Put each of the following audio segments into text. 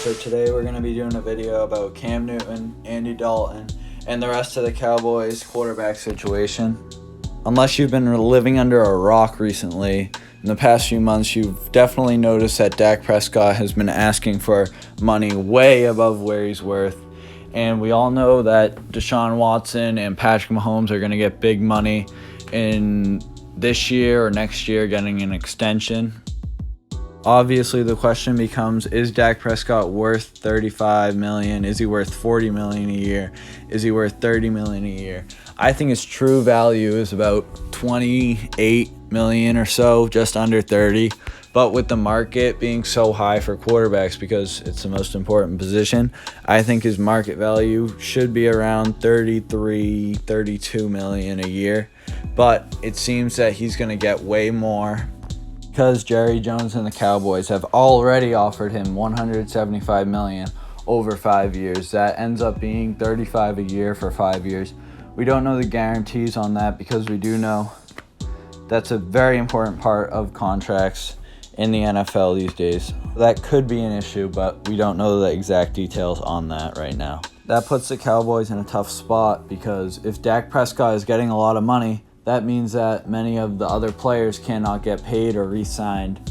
so today we're going to be doing a video about Cam Newton, Andy Dalton, and the rest of the Cowboys quarterback situation. Unless you've been living under a rock recently, in the past few months you've definitely noticed that Dak Prescott has been asking for money way above where he's worth. And we all know that Deshaun Watson and Patrick Mahomes are going to get big money in this year or next year, getting an extension. Obviously, the question becomes, is Dak Prescott worth $35 million? Is he worth $40 million a year? Is he worth $30 million a year? I think his true value is about $28 million or so, just under 30. But with the market being so high for quarterbacks because it's the most important position, I think his market value should be around $33, $32 million a year. But it seems that he's going to get way more, because Jerry Jones and the Cowboys have already offered him $175 million over 5 years. That ends up being $35 a year for 5 years. We don't know the guarantees on that because we do know that's a very important part of contracts in the NFL these days. That could be an issue, but we don't know the exact details on that right now. That puts the Cowboys in a tough spot because if Dak Prescott is getting a lot of money, that means that many of the other players cannot get paid or re-signed,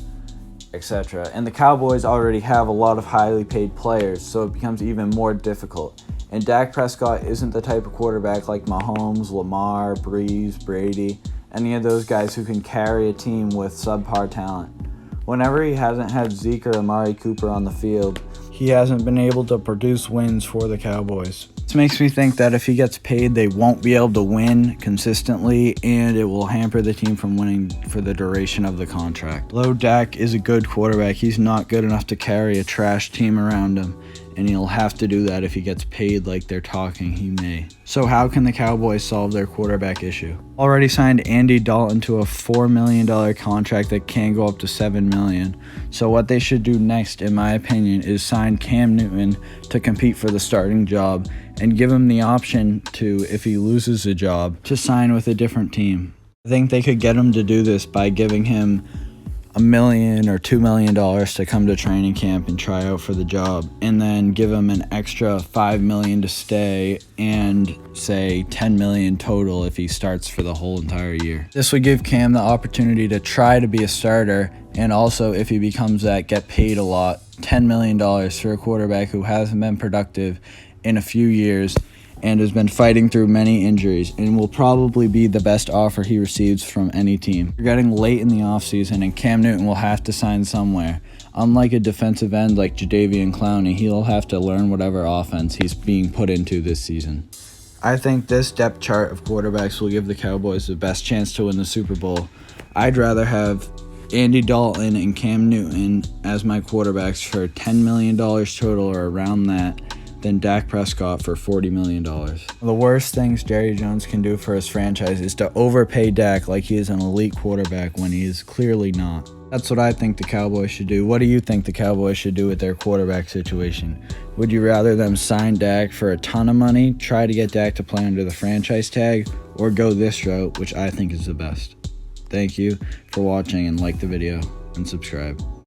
etc. And the Cowboys already have a lot of highly paid players, so it becomes even more difficult. And Dak Prescott isn't the type of quarterback like Mahomes, Lamar, Breeze, Brady, any of those guys who can carry a team with subpar talent. Whenever he hasn't had Zeke or Amari Cooper on the field, he hasn't been able to produce wins for the Cowboys. This makes me think that if he gets paid, they won't be able to win consistently, and it will hamper the team from winning for the duration of the contract. Though Dak is a good quarterback, he's not good enough to carry a trash team around him, and he'll have to do that if he gets paid like they're talking he may. So how can the Cowboys solve their quarterback issue? Already signed Andy Dalton to a $4 million contract that can go up to $7 million. So what they should do next, in my opinion, is sign Cam Newton to compete for the starting job and give him the option to, if he loses the job, to sign with a different team. I think they could get him to do this by giving him $1 million or $2 million to come to training camp and try out for the job, and then give him an extra $5 million to stay, and say $10 million total if he starts for the whole entire year. This would give Cam the opportunity to try to be a starter, and also, if he becomes that, get paid a lot. $10 million for a quarterback who hasn't been productive in a few years and has been fighting through many injuries, and will probably be the best offer he receives from any team. We're getting late in the offseason, and Cam Newton will have to sign somewhere. Unlike a defensive end like Jadeveon Clowney, he'll have to learn whatever offense he's being put into this season. I think this depth chart of quarterbacks will give the Cowboys the best chance to win the Super Bowl. I'd rather have Andy Dalton and Cam Newton as my quarterbacks for $10 million total or around that than Dak Prescott for $40 million. The worst things Jerry Jones can do for his franchise is to overpay Dak like he is an elite quarterback when he is clearly not. That's what I think the Cowboys should do. What do you think the Cowboys should do with their quarterback situation? Would you rather them sign Dak for a ton of money, try to get Dak to play under the franchise tag, or go this route, which I think is the best? Thank you for watching, and like the video and subscribe.